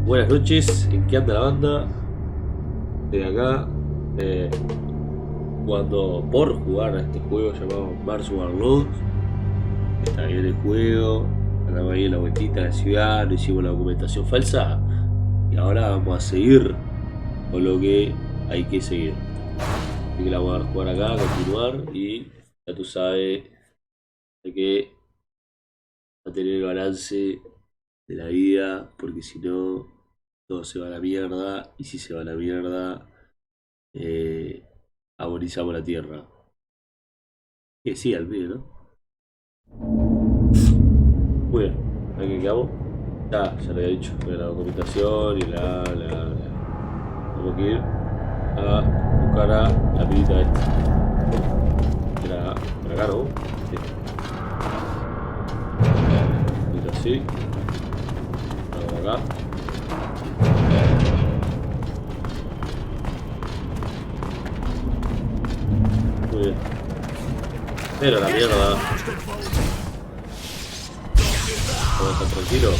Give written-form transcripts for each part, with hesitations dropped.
Buenas noches, ¿en qué anda la banda? De acá, por jugar a este juego llamado Mars Warlords. Está bien el juego, andamos ahí en la vueltita de la ciudad, no hicimos la documentación falsa y ahora vamos a seguir con lo que hay que seguir. Así que la vamos a jugar acá, continuar y ya tú sabes de que va a tener el balance de la vida, porque si no, todo se va a la mierda y si se va a la mierda, eh, agonizamos la tierra. Que sí, al medio, ¿no? Muy bien, aquí quedamos. Ya lo había dicho, de la documentación y la. Tenemos que ir a buscar a la pirita esta. Era por acá, ¿no? Sí. Mira así. Por acá. Muy bien. Pero la mierda. ¿Puedo estar tranquilo?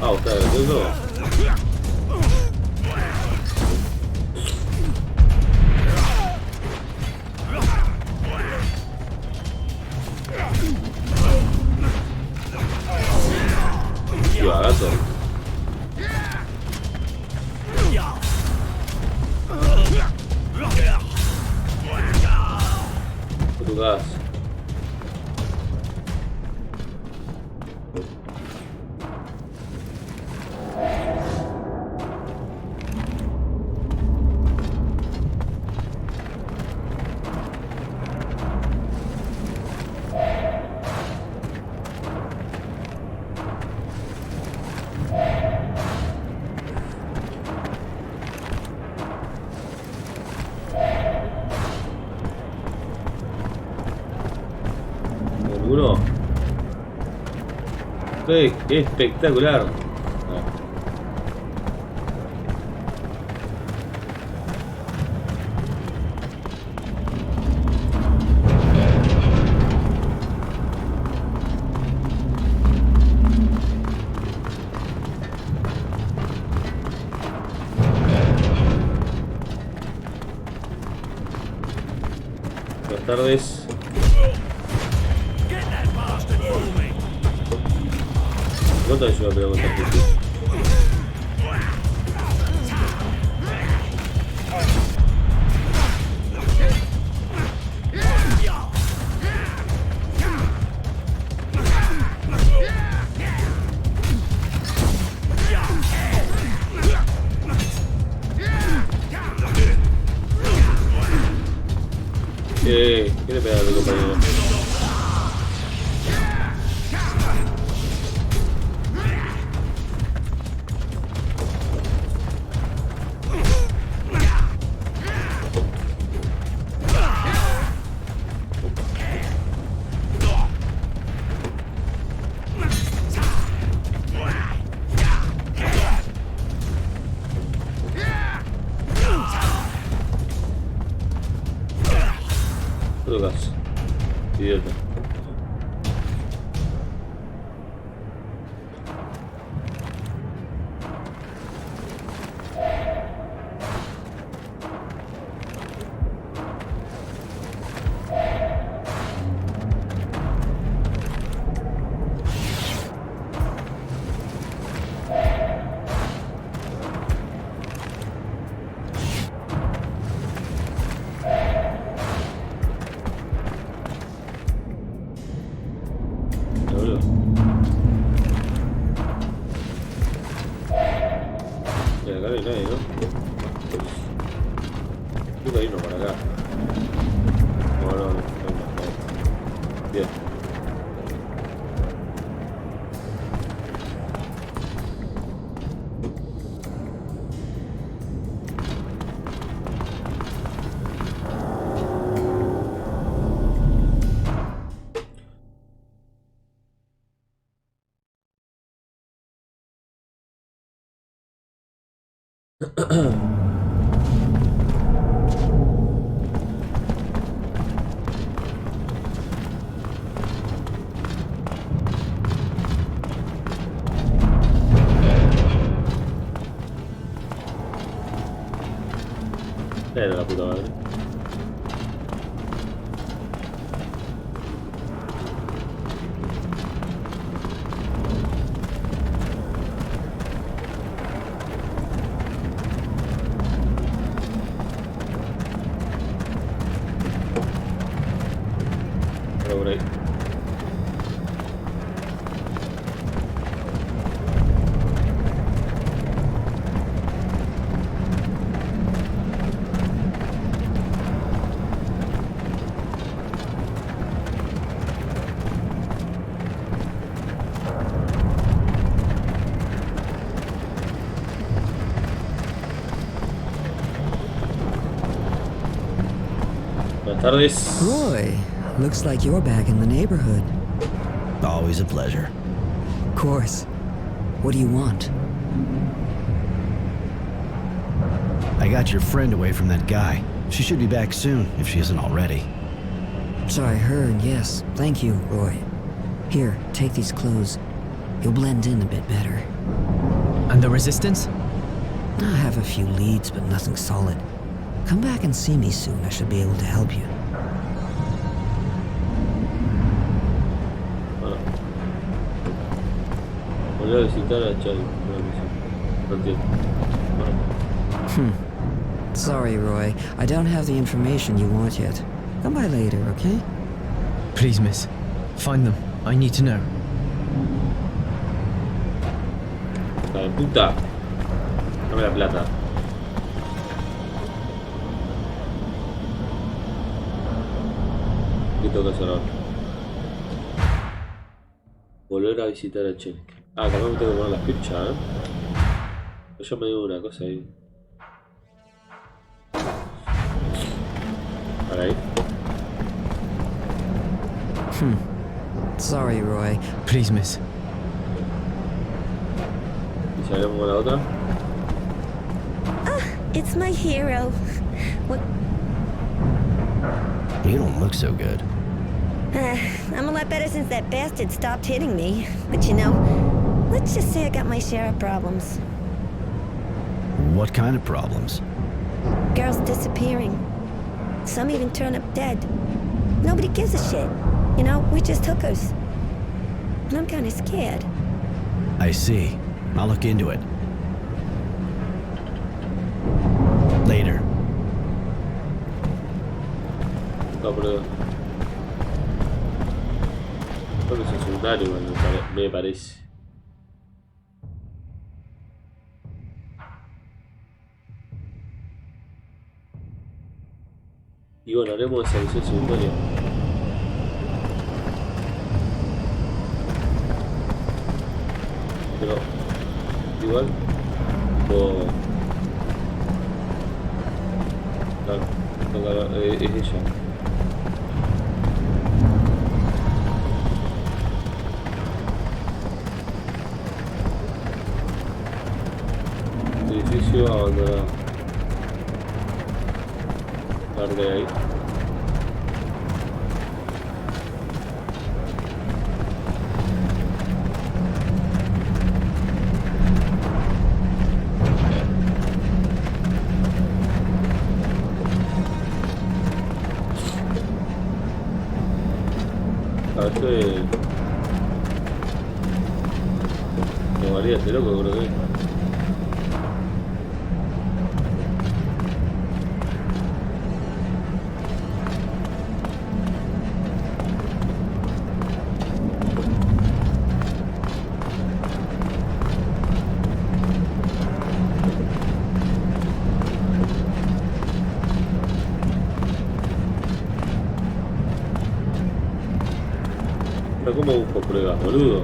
Ah, ¿está gratuito? Tío, gato. ¿Qué tu gas? ¿Alguno? Espectacular. Buenas tardes. ¿Cuánto ayuda a pegar con esta gente? ¿Qué le pega a mi compañero? Drogas. Idiota. Acá no hay nadie, ¿no? Creo que hay uno para acá. No. Bien. por ahí. Buenas tardes. Roy, looks like you're back in the neighborhood. Always a pleasure. Of course. What do you want? I got your friend away from that guy. She should be back soon, if she isn't already. So I heard, yes. Thank you, Roy. Here, take these clothes. You'll blend in a bit better. And the resistance? I have a few leads, but nothing solid. Come back and see me soon. I should be able to help you. Voy a visitar a Charlie. No entiendo. Sorry, Roy. I don't have the information you want yet. Come by later, okay? Please, miss. Find them. I need to know. ¡Hija de puta! Dame la plata. ¿Qué tengo que hacer ahora? Volver a visitar a Chen. Ah, también me tengo que poner la ficha, ¿eh? Yo me digo una cosa ahí. Para ahí. Sorry, Roy. Please, miss. ¿Y si hablamos con la otra? Ah, it's my hero. What? You don't look so good. I'm a lot better since that bastard stopped hitting me. But you know, let's just say I got my share of problems. What kind of problems? Girls disappearing. Some even turn up dead. Nobody gives a shit. You know, we're just hookers. And I'm kind of scared. I see. I'll look into it. Later. No, pero... Creo que es un secundario, me parece. Y bueno, haremos esa misión secundaria. Pero igual tipo claro, es ella. Edificio abandonado. Marca ahí. No valía este loco, creo que. ¿Cómo busco pruebas, boludo?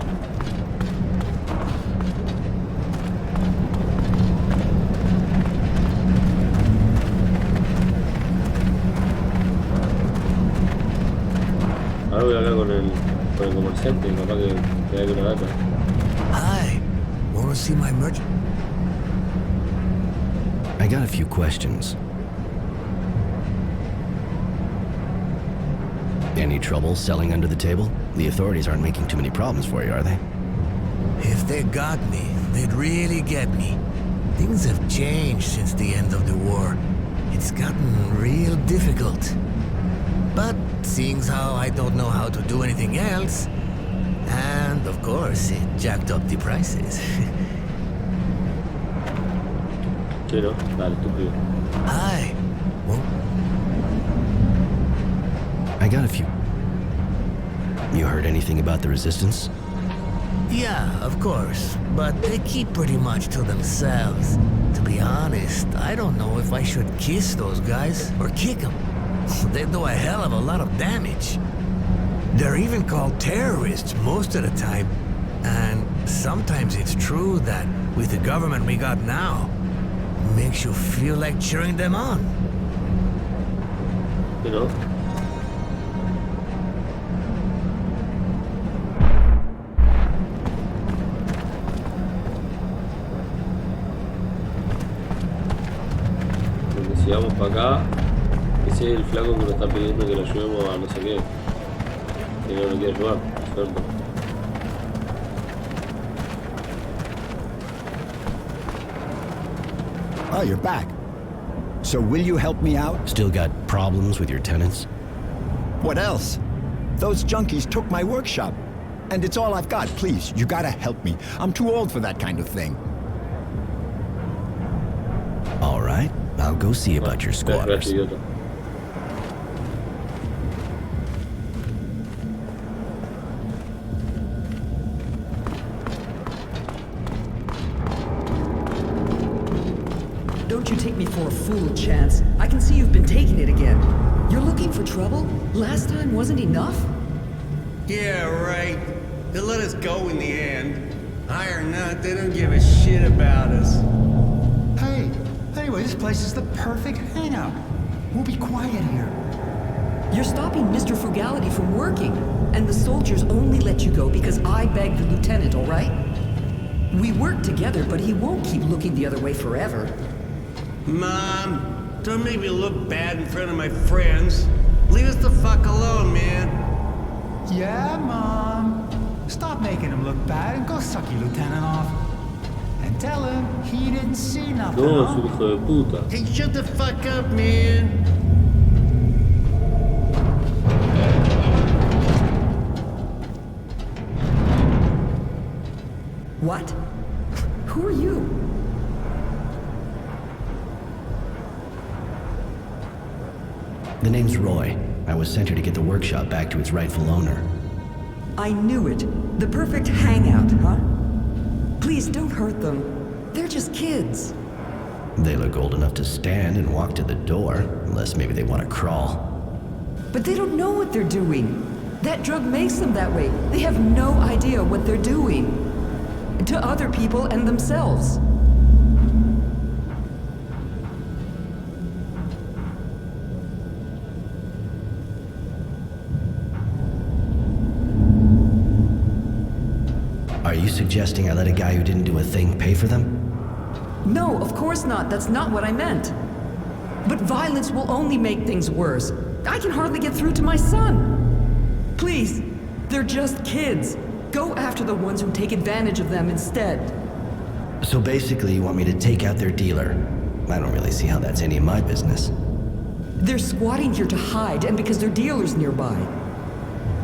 Ahora voy a hablar con el comerciante, capaz que hay una data. Hi, wanna see my merch? I got a few questions. Any trouble selling under the table? The authorities aren't making too many problems for you, are they? If they got me, they'd really get me. Things have changed since the end of the war. It's gotten real difficult. But seeing how I don't know how to do anything else, and of course it jacked up the prices. Sí, ¿no? Dale, estúpido. Hi. I got a few. You heard anything about the resistance? Yeah, of course, but they keep pretty much to themselves. To be honest, I don't know if I should kiss those guys or kick them. They do a hell of a lot of damage. They're even called terrorists most of the time. And sometimes it's true that with the government we got now, makes you feel like cheering them on. You know? Porque si vamos para acá, ese es el flaco que nos está pidiendo que lo ayudemos a no sé qué. Que no lo quiere ayudar, ¿cierto? Oh, you're back. So will you help me out? Still got problems with your tenants? What else? Those junkies took my workshop. And it's all I've got. Please, you gotta help me. I'm too old for that kind of thing. All right, I'll go see about your squatters. Don't you take me for a fool, Chance. I can see you've been taking it again. You're looking for trouble? Last time wasn't enough? Yeah, right. They let us go in the end. High or not, they don't give a shit about us. Hey, anyway, this place is the perfect hangout. We'll be quiet here. You're stopping Mr. Frugality from working, and the soldiers only let you go because I begged the lieutenant, all right? We work together, but he won't keep looking the other way forever. Mom, don't make me look bad in front of my friends. Leave us the fuck alone, man. Yeah, Mom. Stop making him look bad and go suck your lieutenant off. And tell him he didn't see nothing. No, es un hijo de puta. Hey, shut the fuck up, man. What? Who are you? The name's Roy. I was sent here to get the workshop back to its rightful owner. I knew it. The perfect hangout, huh? Please don't hurt them. They're just kids. They look old enough to stand and walk to the door, unless maybe they want to crawl. But they don't know what they're doing. That drug makes them that way. They have no idea what they're doing. To other people and themselves. Are you suggesting I let a guy who didn't do a thing pay for them? No, of course not. That's not what I meant. But violence will only make things worse. I can hardly get through to my son. Please, they're just kids. Go after the ones who take advantage of them instead. So basically you want me to take out their dealer? I don't really see how that's any of my business. They're squatting here to hide, and because their dealer's nearby.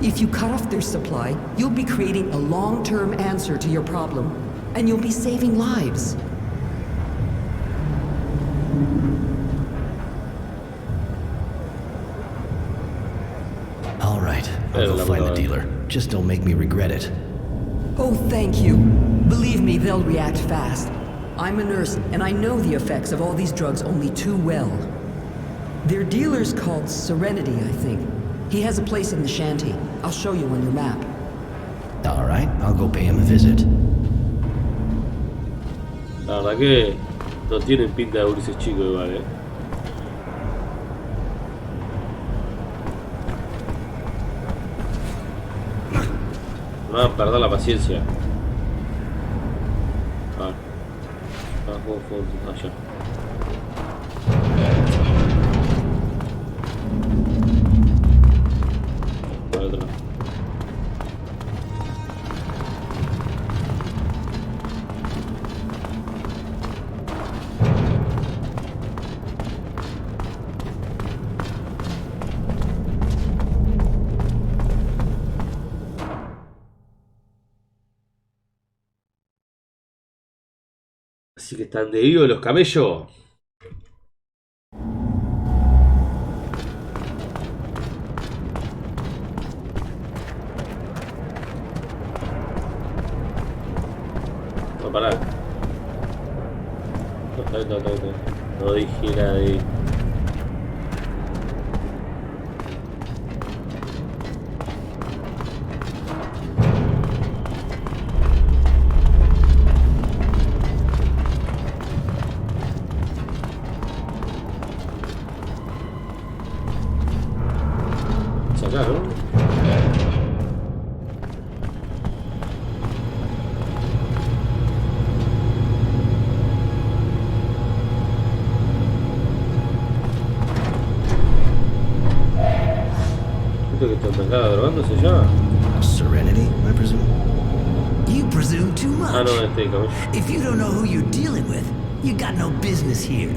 If you cut off their supply, you'll be creating a long-term answer to your problem, and you'll be saving lives. All right, I'll go find the dealer. Just don't make me regret it. Oh, thank you. Believe me, they'll react fast. I'm a nurse, and I know the effects of all these drugs only too well. Their dealer's called Serenity, I think. He has a place in the shanty. I'll show you on your map. All right, I'll go pay him a visit. La verdad que no tienen pinta de gurises chicos igual, eh. No van a perder la paciencia. Allá. Para atrás. Así que están de vivo los camellos. No, pará. No dije nada de... Sacar, ¿no? Que te acaba grabándose ya. Serenity, I presume? You presume too much. Ah, no, cabrón. If you don't know who you're dealing with, you got no business here.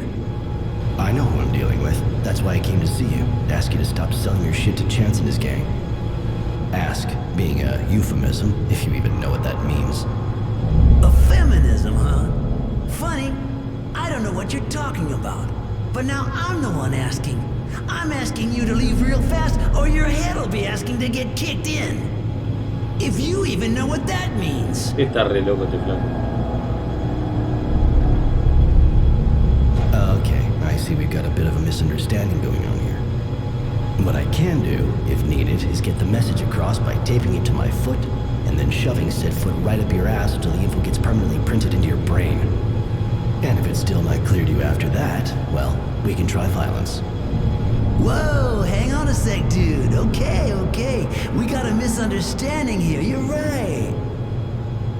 I know who I'm dealing with. That's why I came to see you. Ask you to stop selling your shit to Chance and his gang. Ask being a euphemism, if you even know what that means. A feminism, huh? Funny. I don't know what you're talking about. But now I'm the one asking. I'm asking you to leave real fast, or your head'll be asking to get kicked in. If you even know what that means. Está re loco este flaco. Okay, I see we've got a bit of a misunderstanding going on here. What I can do, if needed, is get the message across by taping it to my foot, and then shoving said foot right up your ass until the info gets permanently printed into your brain. And if it's still not clear to you after that, well, we can try violence. Whoa, hang on a sec, dude. Okay. We got a misunderstanding here. You're right.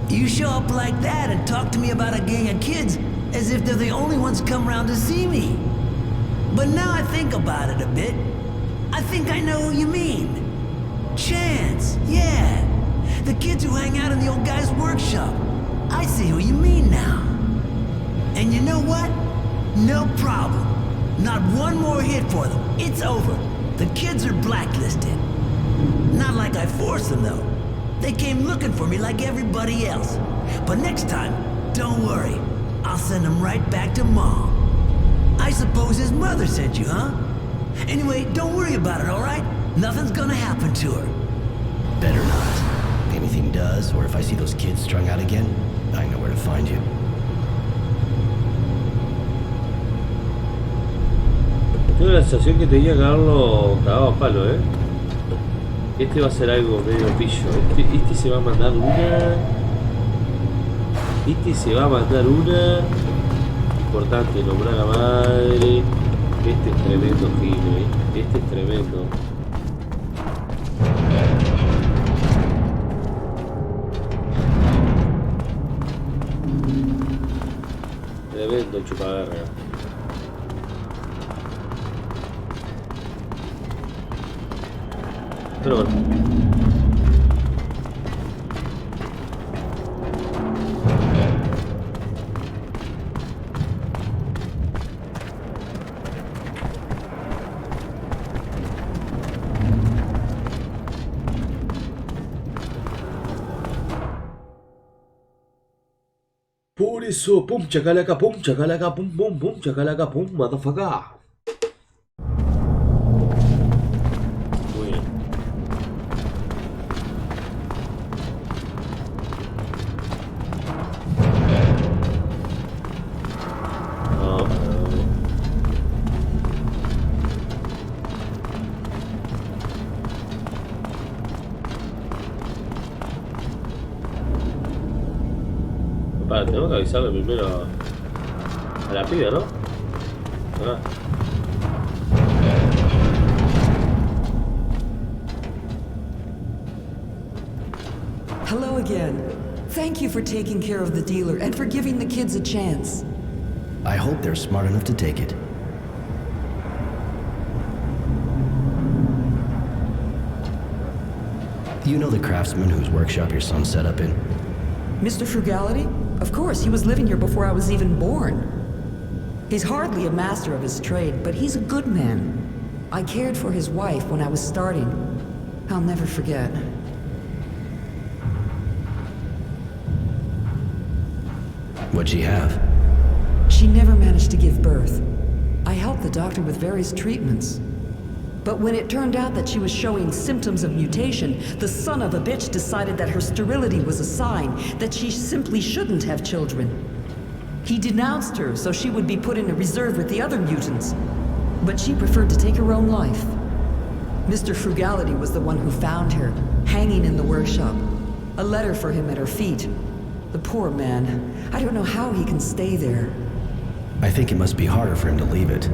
You show up like that and talk to me about a gang of kids as if they're the only ones come around to see me. But now I think about it a bit. I think I know who you mean. Chance, yeah. The kids who hang out in the old guy's workshop. I see who you mean now. And you know what? No problem. Not one more hit for them. It's over. The kids are blacklisted. Not like I forced them, though. They came looking for me like everybody else. But next time, don't worry. I'll send them right back to Mom. I suppose his mother sent you, huh? Anyway, don't worry about it, all right? Nothing's gonna happen to her. Better not. If anything does, or if I see those kids strung out again, I know where to find you. Tengo la sensación que tenía que haberlo cagado a palo, Este va a ser algo medio pillo. Este se va a mandar una. Importante, nombrar a la madre. Este es tremendo, Gine. Este es tremendo. Tremendo chupagarra. Pero bueno. Por eso, pum chacalaca, pum, chacalaca, pum, motherfucker. Tengo que avisarle primero a la piba, ¿no? Ah. Hello again. Thank you for taking care of the dealer and for giving the kids a chance. I hope they're smart enough to take it. You know the craftsman whose workshop your son set up in? Mr. Frugality? Of course, he was living here before I was even born. He's hardly a master of his trade, but he's a good man. I cared for his wife when I was starting. I'll never forget. What'd she have? She never managed to give birth. I helped the doctor with various treatments. But when it turned out that she was showing symptoms of mutation, the son of a bitch decided that her sterility was a sign that she simply shouldn't have children. He denounced her so she would be put in a reserve with the other mutants. But she preferred to take her own life. Mr. Frugality was the one who found her, hanging in the workshop. A letter for him at her feet. The poor man. I don't know how he can stay there. I think it must be harder for him to leave it.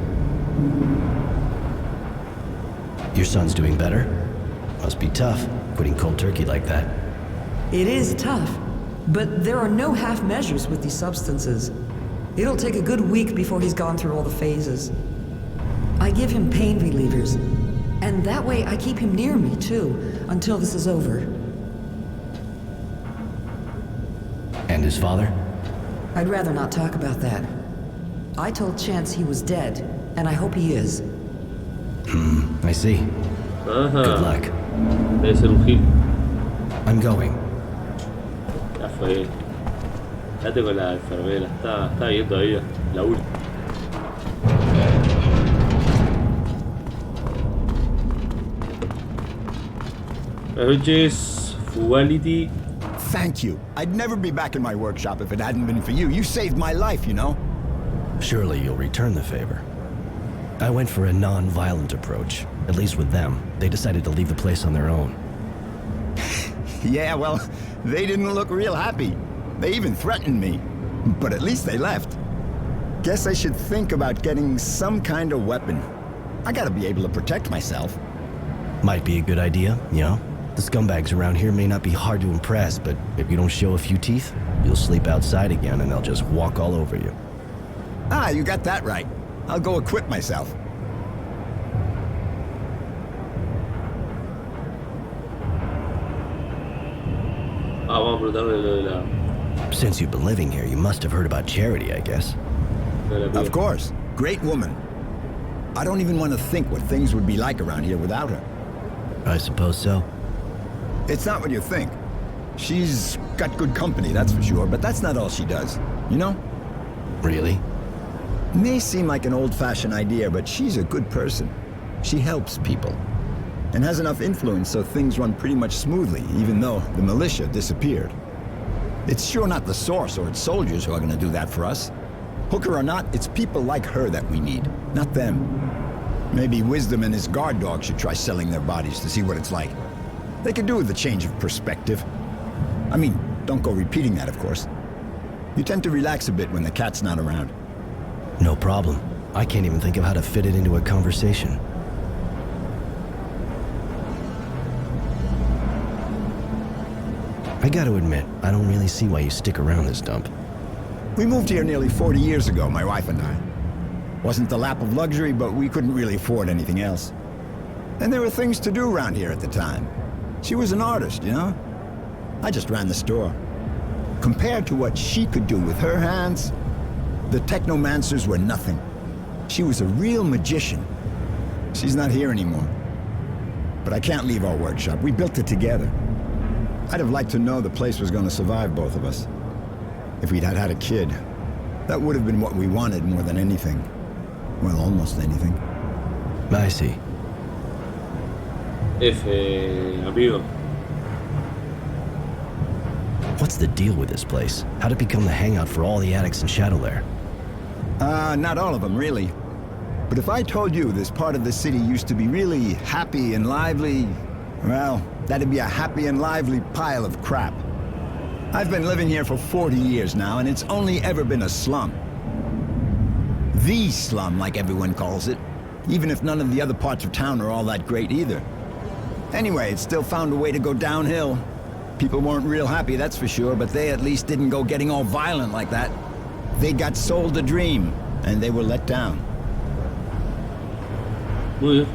Your son's doing better? Must be tough, quitting cold turkey like that. It is tough, but there are no half measures with these substances. It'll take a good week before he's gone through all the phases. I give him pain relievers, and that way I keep him near me too, until this is over. And his father? I'd rather not talk about that. I told Chance he was dead, and I hope he is. I see. Ajá. Good luck. Debe ser un hit. I'm going. Ya fue. Quédate con la enfermera. Está bien todavía. La última. Buenas noches, Frugality. Thank you. I'd never be back in my workshop if it hadn't been for you. You saved my life, you know? Surely you'll return the favor. I went for a non-violent approach. At least with them. They decided to leave the place on their own. Yeah, well, they didn't look real happy. They even threatened me. But at least they left. Guess I should think about getting some kind of weapon. I gotta be able to protect myself. Might be a good idea, you know? The scumbags around here may not be hard to impress, but if you don't show a few teeth, you'll sleep outside again and they'll just walk all over you. Ah, you got that right. I'll go equip myself. Vamos a preguntarle lo de la... Since you've been living here, you must have heard about Charity, I guess. Of course. Great woman. I don't even want to think what things would be like around here without her. I suppose so. It's not what you think. She's got good company, that's for sure, but that's not all she does. You know? Really? May seem like an old-fashioned idea, but she's a good person. She helps people. And has enough influence so things run pretty much smoothly, even though the militia disappeared. It's sure not the Source or its soldiers who are gonna do that for us. Hooker or not, it's people like her that we need, not them. Maybe Wisdom and his guard dog should try selling their bodies to see what it's like. They could do with a change of perspective. I mean, don't go repeating that, of course. You tend to relax a bit when the cat's not around. No problem. I can't even think of how to fit it into a conversation. I gotta admit, I don't really see why you stick around this dump. We moved here nearly 40 years ago, my wife and I. Wasn't the lap of luxury, but we couldn't really afford anything else. And there were things to do around here at the time. She was an artist, you know? I just ran the store. Compared to what she could do with her hands, the technomancers were nothing. She was a real magician. She's not here anymore. But I can't leave our workshop. We built it together. I'd have liked to know the place was going to survive both of us. If we'd had a kid, that would have been what we wanted more than anything. Well, almost anything. I see. Amigo. What's the deal with this place? How'd it become the hangout for all the addicts in Shadowlair? Not all of them, really. But if I told you this part of the city used to be really happy and lively, well, that'd be a happy and lively pile of crap. I've been living here for 40 years now, and it's only ever been a slum. The slum, like everyone calls it, even if none of the other parts of town are all that great either. Anyway, it still found a way to go downhill. People weren't real happy, that's for sure, but they at least didn't go getting all violent like that. They got sold a dream, and they were let down. Muy bien.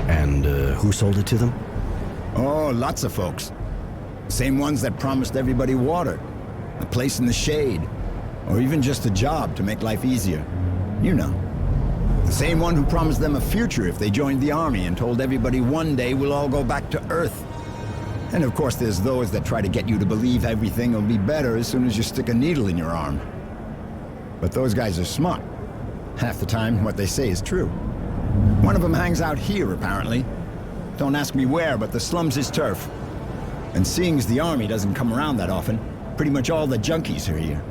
And who sold it to them? Oh, lots of folks. Same ones that promised everybody water, a place in the shade, or even just a job to make life easier. You know. The same one who promised them a future if they joined the army and told everybody one day we'll all go back to Earth. And of course there's those that try to get you to believe everything will be better as soon as you stick a needle in your arm. But those guys are smart. Half the time, what they say is true. One of them hangs out here, apparently. Don't ask me where, but the slums is turf. And seeing as the army doesn't come around that often, pretty much all the junkies are here.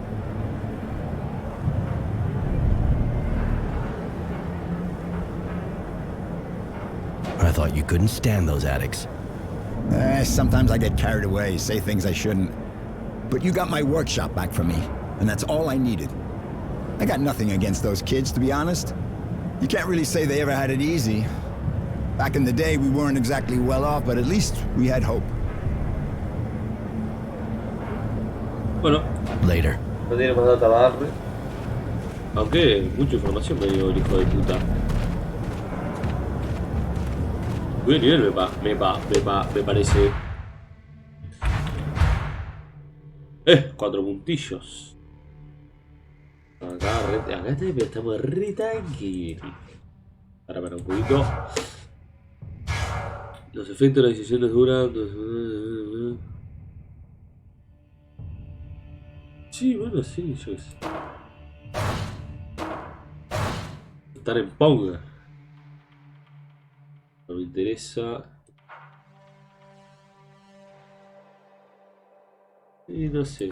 I thought you couldn't stand those addicts. Sometimes I get carried away, say things I shouldn't. But you got my workshop back from me, and that's all I needed. I got nothing against those kids, to be honest. You can't really say they ever had it easy. Back in the day, we weren't exactly well off, but at least we had hope. Bueno, Later. no tiene más data para darme. Aunque mucha información me dio el hijo de puta. Buen nivel me parece. 4 puntillos. Acá estamos re tanque. Para un poquito. Los efectos de las decisiones duran. Sí, bueno, sí, yo qué sé. Estar en Ponga. No me interesa. Y no sé.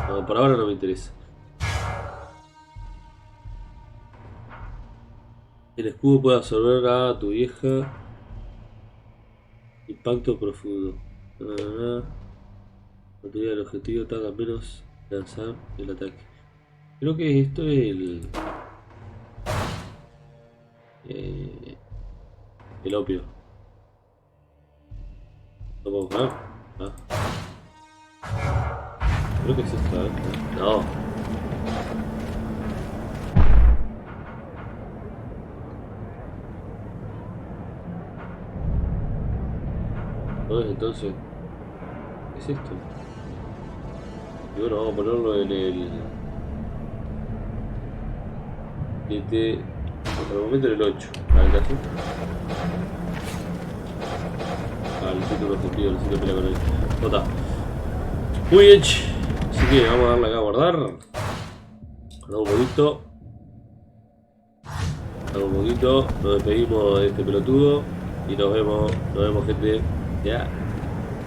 No, por ahora no me interesa. El escudo puede absorber a tu vieja. Impacto profundo. La batería del objetivo tarda menos en lanzar el ataque. Creo que esto es el opio. ¿Lo puedo buscar? Ah. Creo que es esta, ¿eh? No. Entonces, ¿qué es esto? Y bueno, vamos a ponerlo en el DT, por el momento en el 8, para el caso. Necesito un objetivo, necesito pelear con él. Nota. Muy bien. Así que vamos a darle acá a guardar. Guardamos un poquito. Guardamos un poquito. Nos despedimos de este pelotudo. Y nos vemos gente. Ya.